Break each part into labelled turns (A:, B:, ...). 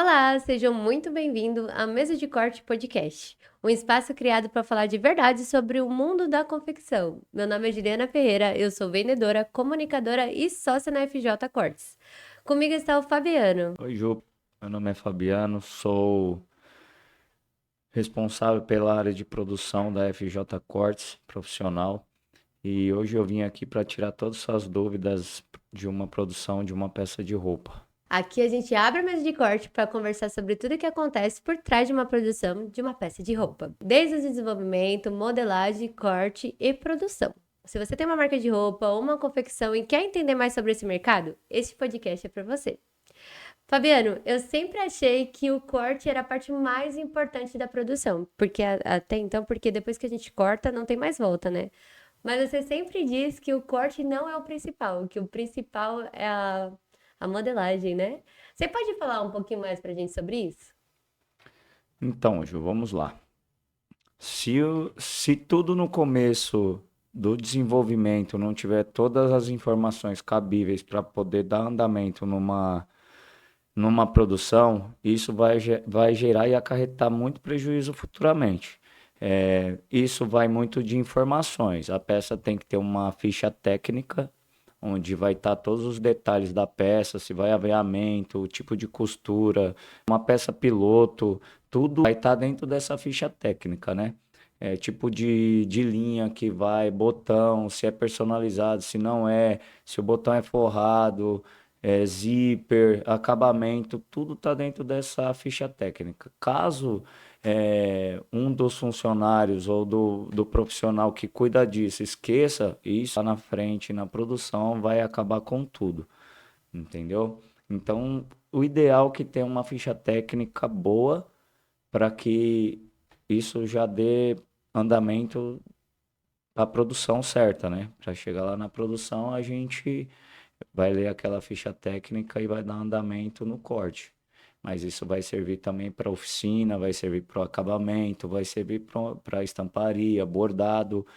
A: Olá, sejam muito bem-vindos à Mesa de Corte Podcast, um espaço criado para falar de verdade sobre o mundo da confecção. Meu nome é Juliana Ferreira, eu sou vendedora, comunicadora e sócia na FJ Cortes. Comigo está o Fabiano.
B: Oi, Ju. Meu nome é Fabiano, sou responsável pela área de produção da FJ Cortes profissional e hoje eu vim aqui para tirar todas as suas dúvidas de uma produção de uma peça de roupa.
A: Aqui a gente abre a mesa de corte para conversar sobre tudo o que acontece por trás de uma produção de uma peça de roupa, desde o desenvolvimento, modelagem, corte e produção. Se você tem uma marca de roupa ou uma confecção e quer entender mais sobre esse mercado, este podcast é para você. Fabiano, eu sempre achei que o corte era a parte mais importante da produção, porque até então, porque depois que a gente corta, não tem mais volta, né? Mas você sempre diz que o corte não é o principal, que o principal é a modelagem, né? Você pode falar um pouquinho mais pra gente sobre isso?
B: Então, Ju, vamos lá. Se tudo no começo do desenvolvimento não tiver todas as informações cabíveis para poder dar andamento numa produção, isso vai gerar e acarretar muito prejuízo futuramente. Isso vai muito de informações. A peça tem que ter uma ficha técnica, onde vai estar todos os detalhes da peça, se vai aviamento, o tipo de costura, uma peça piloto, tudo vai estar dentro dessa ficha técnica, né? Tipo de linha que vai, botão, se é personalizado, se não é, se o botão é forrado, zíper, acabamento, tudo está dentro dessa ficha técnica. Caso um dos funcionários ou do profissional que cuida disso esqueça, isso lá na frente, na produção, vai acabar com tudo, entendeu? Então, o ideal é que tenha uma ficha técnica boa para que isso já dê andamento para a produção certa, né? Para chegar lá na produção, a gente vai ler aquela ficha técnica e vai dar andamento no corte. Mas isso vai servir também para oficina, vai servir para o acabamento, vai servir para estamparia, bordado,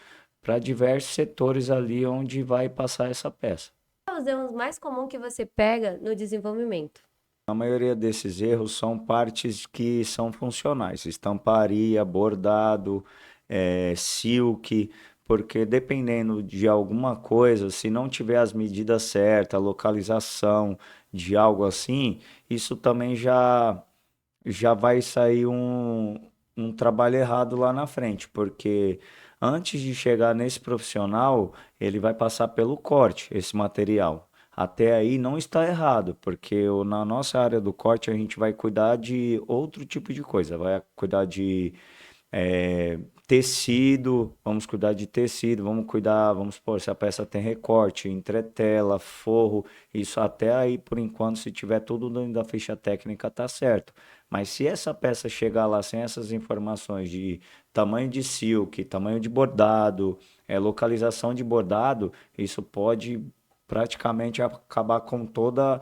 B: para diversos setores ali onde vai passar essa peça.
A: Quais os erros mais comuns que você pega no desenvolvimento?
B: A maioria desses erros são partes que são funcionais, estamparia, bordado, silk, porque dependendo de alguma coisa, se não tiver as medidas certas, a localização de algo assim, isso também já vai sair um trabalho errado lá na frente, porque antes de chegar nesse profissional, ele vai passar pelo corte, esse material. Até aí não está errado, porque na nossa área do corte a gente vai cuidar de outro tipo de coisa, vai cuidar de tecido, vamos cuidar de tecido, vamos cuidar, vamos supor, se a peça tem recorte, entretela, forro, isso até aí, por enquanto, se tiver tudo dentro da ficha técnica, tá certo. Mas se essa peça chegar lá sem essas informações de tamanho de silk, tamanho de bordado, localização de bordado, isso pode praticamente acabar com toda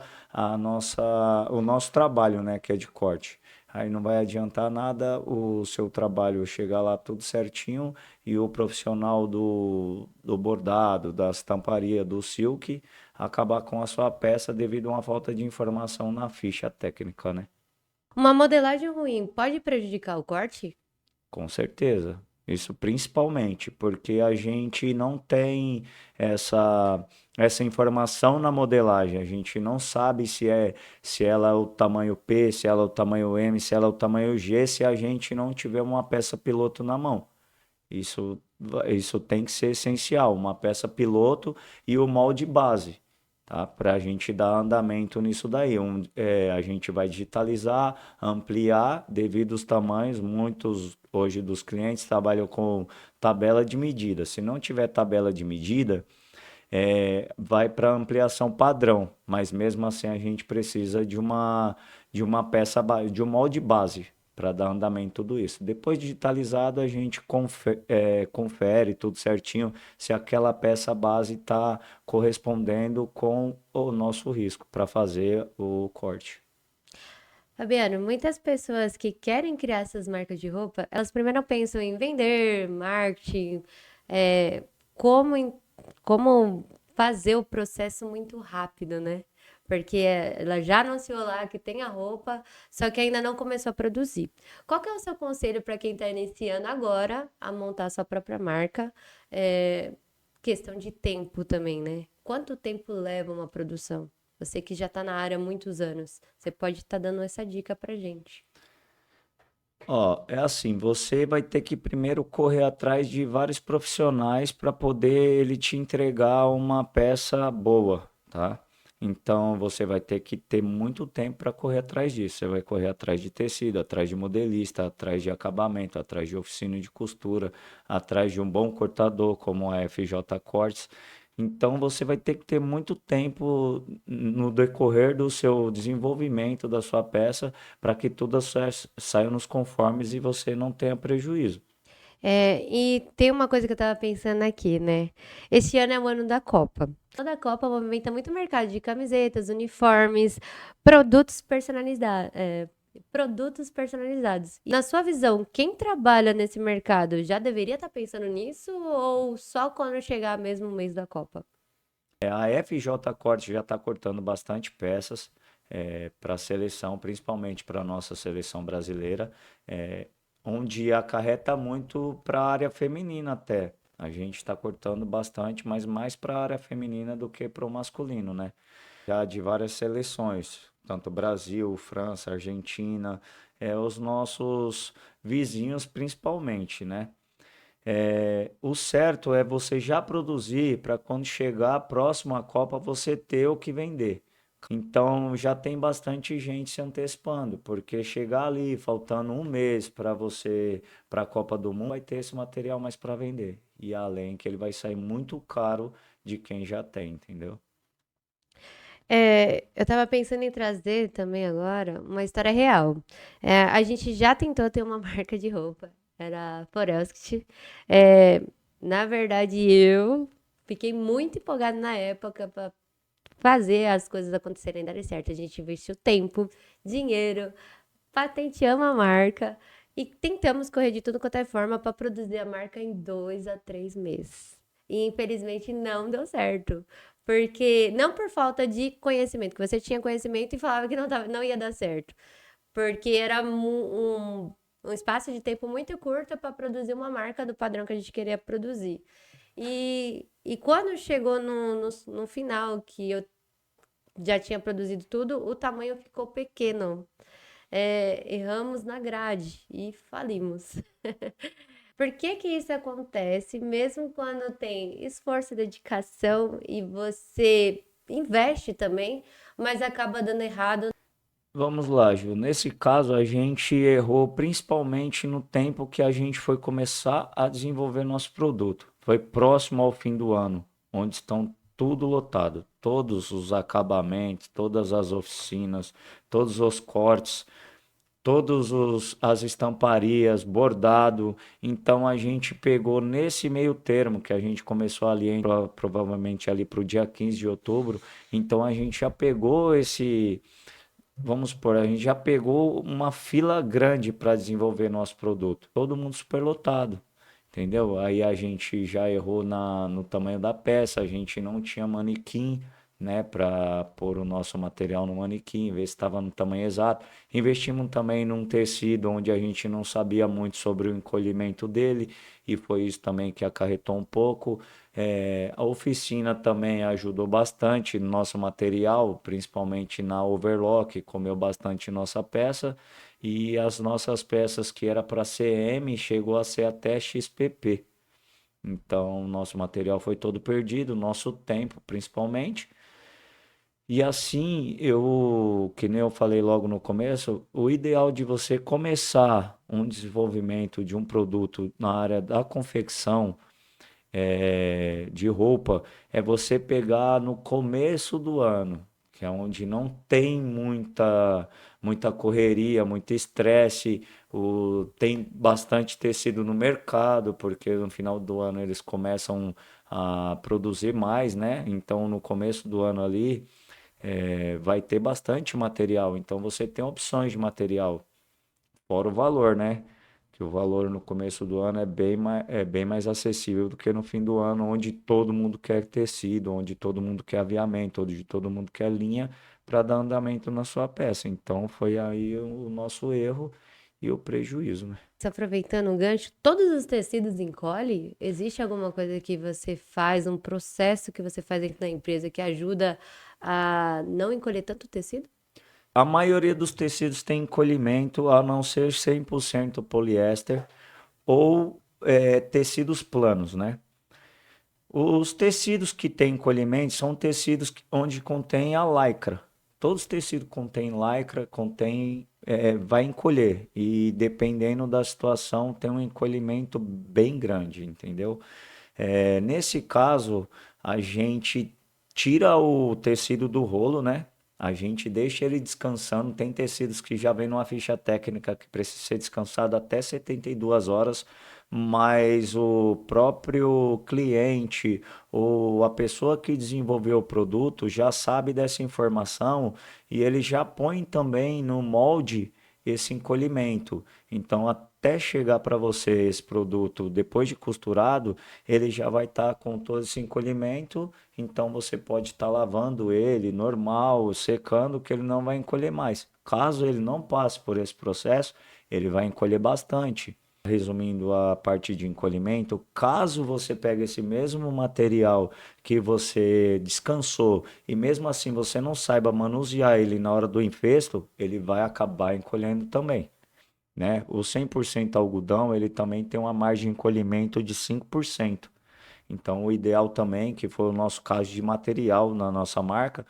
B: o nosso trabalho, né, que é de corte. Aí não vai adiantar nada o seu trabalho chegar lá tudo certinho e o profissional do bordado, da estamparia, do silk, acabar com a sua peça devido a uma falta de informação na ficha técnica, né?
A: Uma modelagem ruim pode prejudicar o corte?
B: Com certeza. Isso principalmente porque a gente não tem essa informação na modelagem. A gente não sabe se ela é o tamanho P, se ela é o tamanho M, se ela é o tamanho G, se a gente não tiver uma peça piloto na mão. Isso tem que ser essencial, uma peça piloto e o molde base, tá? Para a gente dar andamento nisso daí. A gente vai digitalizar, ampliar devido aos tamanhos. Muitos hoje dos clientes trabalham com tabela de medida. Se não tiver tabela de medida, vai para ampliação padrão, mas mesmo assim a gente precisa de uma peça, de um molde base para dar andamento tudo isso. Depois digitalizado, a gente confere tudo certinho se aquela peça base está correspondendo com o nosso risco para fazer o corte.
A: Fabiano, muitas pessoas que querem criar essas marcas de roupa, elas primeiro pensam em vender, marketing, é, como, como fazer o processo muito rápido, né? Porque ela já anunciou lá que tem a roupa, só que ainda não começou a produzir. Qual que é o seu conselho para quem está iniciando agora a montar a sua própria marca? É, questão de tempo também, né? Quanto tempo leva uma produção? Você que já está na área há muitos anos, você pode estar dando essa dica pra gente.
B: Ó, é assim, você vai ter que primeiro correr atrás de vários profissionais para poder ele te entregar uma peça boa, tá? Então você vai ter que ter muito tempo para correr atrás disso. Você vai correr atrás de tecido, atrás de modelista, atrás de acabamento, atrás de oficina de costura, atrás de um bom cortador como a FJ Cortes. Então você vai ter que ter muito tempo no decorrer do seu desenvolvimento da sua peça para que tudo saia nos conformes e você não tenha prejuízo.
A: É, e tem uma coisa que eu tava pensando aqui, né? Esse ano é o ano da Copa. Toda a Copa movimenta muito o mercado de camisetas, uniformes, produtos personalizados. Produtos personalizados. E na sua visão, quem trabalha nesse mercado já deveria estar pensando nisso ou só quando chegar mesmo o mês da Copa?
B: A FJ Corte já está cortando bastante peças para a seleção, principalmente para a nossa seleção brasileira, é, onde acarreta muito para a área feminina até. A gente está cortando bastante, mas mais para a área feminina do que para o masculino, né? Já de várias seleções, tanto Brasil, França, Argentina, os nossos vizinhos principalmente, né? O certo é você já produzir para quando chegar próximo à Copa você ter o que vender. Então já tem bastante gente se antecipando, porque chegar ali faltando um mês para você para a Copa do Mundo, vai ter esse material mais para vender. E além que ele vai sair muito caro de quem já tem, entendeu?
A: É, eu tava pensando em trazer também agora uma história real. É, a gente já tentou ter uma marca de roupa, era a Forelskit. É, na verdade, eu fiquei muito empolgada na época para fazer as coisas acontecerem e darem certo. A gente investiu tempo, dinheiro, patenteamos a marca e tentamos correr de tudo quanto é forma para produzir a marca em 2 a 3 meses. E infelizmente não deu certo. Porque, não por falta de conhecimento, que você tinha conhecimento e falava que não ia dar certo. Porque era um espaço de tempo muito curto para produzir uma marca do padrão que a gente queria produzir. E quando chegou no final, que eu já tinha produzido tudo, o tamanho ficou pequeno. Erramos na grade e falimos. Por que que isso acontece, mesmo quando tem esforço, dedicação e você investe também, mas acaba dando errado?
B: Vamos lá, Ju. Nesse caso, a gente errou principalmente no tempo que a gente foi começar a desenvolver nosso produto. Foi próximo ao fim do ano, onde estão tudo lotado, todos os acabamentos, todas as oficinas, todos os cortes, as estamparias, bordado. Então a gente pegou nesse meio termo que a gente começou ali provavelmente ali para o dia 15 de outubro. Então a gente já pegou esse. Vamos supor, a gente já pegou uma fila grande para desenvolver nosso produto. Todo mundo superlotado, entendeu? Aí a gente já errou no tamanho da peça, a gente não tinha manequim, né, para pôr o nosso material no manequim, ver se estava no tamanho exato. Investimos também num tecido onde a gente não sabia muito sobre o encolhimento dele, e foi isso também que acarretou um pouco. A oficina também ajudou bastante no nosso material, principalmente na overlock, comeu bastante nossa peça. E as nossas peças que era para CM chegou a ser até XPP. Então, nosso material foi todo perdido, nosso tempo principalmente. E assim, que nem eu falei logo no começo, o ideal de você começar um desenvolvimento de um produto na área da confecção de roupa é você pegar no começo do ano, que é onde não tem muita correria, muito estresse, tem bastante tecido no mercado, porque no final do ano eles começam a produzir mais, né? Então no começo do ano ali vai ter bastante material, então você tem opções de material, fora o valor, né? Que que o valor no começo do ano é bem mais acessível do que no fim do ano, onde todo mundo quer tecido, onde todo mundo quer aviamento, onde todo mundo quer linha para dar andamento na sua peça. Então foi aí o nosso erro e o prejuízo, né?
A: Se aproveitando o gancho, todos os tecidos encolhe? Existe alguma coisa que você faz, um processo que você faz dentro da empresa que ajuda a não encolher tanto tecido?
B: A maioria dos tecidos tem encolhimento, a não ser 100% poliéster ou tecidos planos, né? Os tecidos que têm encolhimento são tecidos onde contém a lycra. Todos os tecidos que contêm lycra vai encolher e dependendo da situação tem um encolhimento bem grande, entendeu? Nesse caso, a gente tira o tecido do rolo, né? A gente deixa ele descansando. Tem tecidos que já vem numa ficha técnica que precisa ser descansado até 72 horas, mas o próprio cliente ou a pessoa que desenvolveu o produto já sabe dessa informação e ele já põe também no molde esse encolhimento. Então, até chegar para você esse produto depois de costurado, ele já vai estar com todo esse encolhimento. Então, você pode estar lavando ele normal, secando, que ele não vai encolher mais. Caso ele não passe por esse processo, ele vai encolher bastante. Resumindo a parte de encolhimento, caso você pegue esse mesmo material que você descansou e mesmo assim você não saiba manusear ele na hora do infesto, ele vai acabar encolhendo também, né? O 100% algodão, ele também tem uma margem de encolhimento de 5%. Então, o ideal também, que foi o nosso caso de material na nossa marca,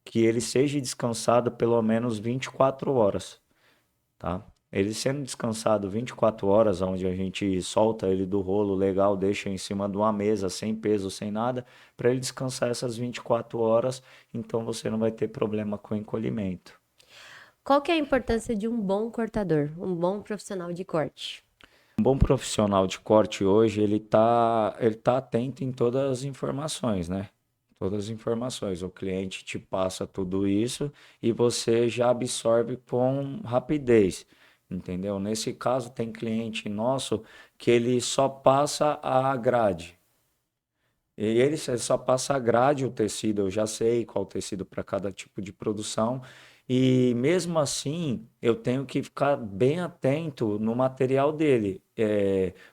B: que ele seja descansado pelo menos 24 horas, tá? Ele sendo descansado 24 horas, onde a gente solta ele do rolo legal, deixa em cima de uma mesa, sem peso, sem nada, para ele descansar essas 24 horas, então você não vai ter problema com encolhimento.
A: Qual que é a importância de um bom cortador, um bom profissional de corte?
B: Um bom profissional de corte hoje, ele tá atento em todas as informações, né? Todas as informações. O cliente te passa tudo isso e você já absorve com rapidez, entendeu? Nesse caso, tem cliente nosso que ele só passa a grade. E ele só passa a grade o tecido, eu já sei qual tecido para cada tipo de produção. E mesmo assim, eu tenho que ficar bem atento no material dele.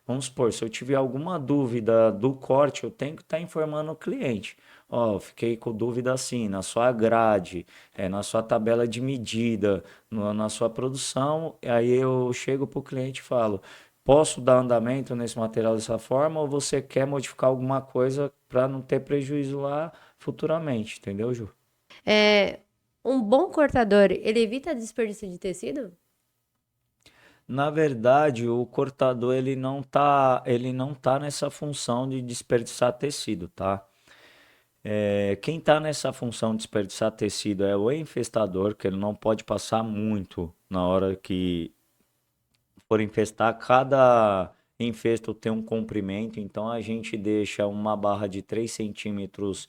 B: Vamos supor, se eu tiver alguma dúvida do corte, eu tenho que estar informando o cliente. Ó, fiquei com dúvida assim, na sua grade, na sua tabela de medida, na sua produção. Aí eu chego para o cliente e falo: posso dar andamento nesse material dessa forma ou você quer modificar alguma coisa para não ter prejuízo lá futuramente, entendeu, Ju?
A: É, um bom cortador, ele evita desperdício de tecido?
B: Na verdade, o cortador ele não tá nessa função de desperdiçar tecido, tá? Quem tá nessa função de desperdiçar tecido é o infestador, que ele não pode passar muito na hora que for infestar. Cada infesto tem um comprimento, então a gente deixa uma barra de 3 centímetros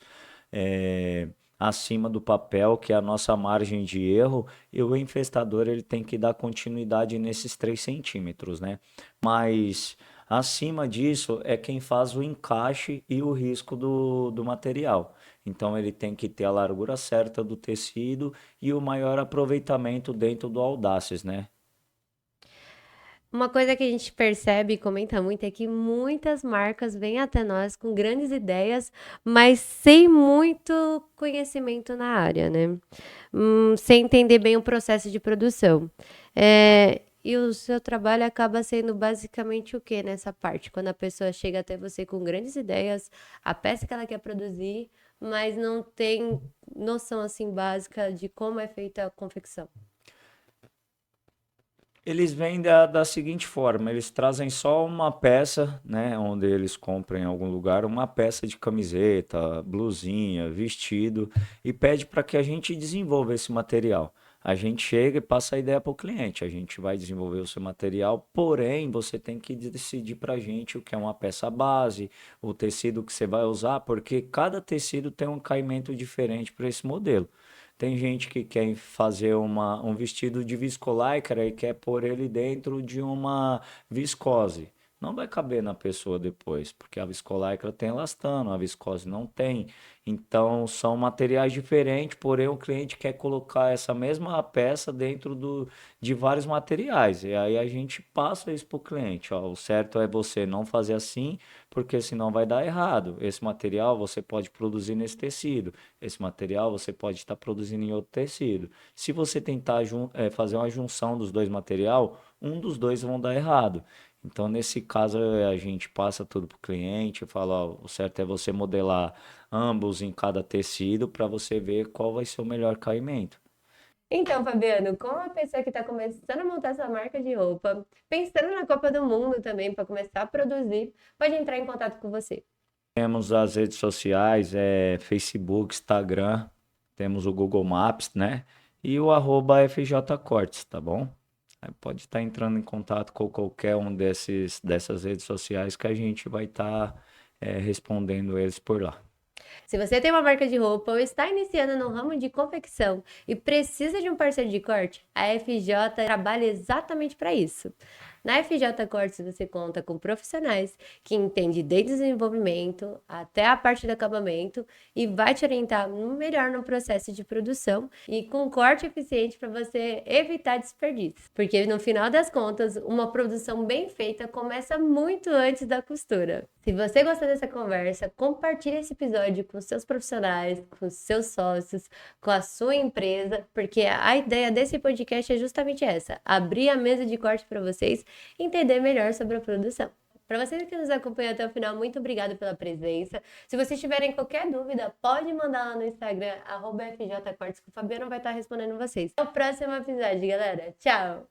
B: é, acima do papel, que é a nossa margem de erro, e o infestador ele tem que dar continuidade nesses 3 centímetros, né? Mas acima disso é quem faz o encaixe e o risco do material. Então ele tem que ter a largura certa do tecido e o maior aproveitamento dentro do Audaces, né?
A: Uma coisa que a gente percebe e comenta muito é que muitas marcas vêm até nós com grandes ideias, mas sem muito conhecimento na área, né? Sem entender bem o processo de produção. E o seu trabalho acaba sendo basicamente o que nessa parte? Quando a pessoa chega até você com grandes ideias, a peça que ela quer produzir, mas não tem noção assim básica de como é feita a confecção.
B: Eles vêm da seguinte forma, eles trazem só uma peça, né, onde eles compram em algum lugar, uma peça de camiseta, blusinha, vestido, e pede para que a gente desenvolva esse material. A gente chega e passa a ideia para o cliente, a gente vai desenvolver o seu material, porém você tem que decidir para a gente o que é uma peça base, o tecido que você vai usar, porque cada tecido tem um caimento diferente para esse modelo. Tem gente que quer fazer um vestido de viscolaicra e quer pôr ele dentro de uma viscose. Não vai caber na pessoa depois, porque a viscolaicra tem elastano, a viscose não tem. Então são materiais diferentes, porém o cliente quer colocar essa mesma peça dentro de vários materiais. E aí a gente passa isso para o cliente. Ó, o certo é você não fazer assim, porque senão vai dar errado. Esse material você pode produzir nesse tecido, esse material você pode estar produzindo em outro tecido. Se você tentar fazer uma junção dos dois materiais, um dos dois vão dar errado. Então, nesse caso, a gente passa tudo para o cliente, fala, ó, o certo é você modelar ambos em cada tecido para você ver qual vai ser o melhor caimento.
A: Então, Fabiano, como uma pessoa que está começando a montar sua marca de roupa, pensando na Copa do Mundo também para começar a produzir, pode entrar em contato com você.
B: Temos as redes sociais, Facebook, Instagram, temos o Google Maps, né? E o arroba FJ Cortes, tá bom? Aí pode estar entrando em contato com qualquer um dessas redes sociais que a gente vai estar respondendo eles por lá.
A: Se você tem uma marca de roupa ou está iniciando no ramo de confecção e precisa de um parceiro de corte, a FJ trabalha exatamente para isso. Na FJ Cortes você conta com profissionais que entendem desde o desenvolvimento até a parte do acabamento e vai te orientar melhor no processo de produção e com corte eficiente para você evitar desperdício. Porque no final das contas, uma produção bem feita começa muito antes da costura. Se você gostou dessa conversa, compartilhe esse episódio com seus profissionais, com seus sócios, com a sua empresa, porque a ideia desse podcast é justamente essa: abrir a mesa de corte para vocês entender melhor sobre a produção. Para vocês que nos acompanham até o final, muito obrigada pela presença. Se vocês tiverem qualquer dúvida, pode mandar lá no Instagram, @fjcortes, que o Fabiano vai estar respondendo vocês. Até o próximo episódio, galera. Tchau!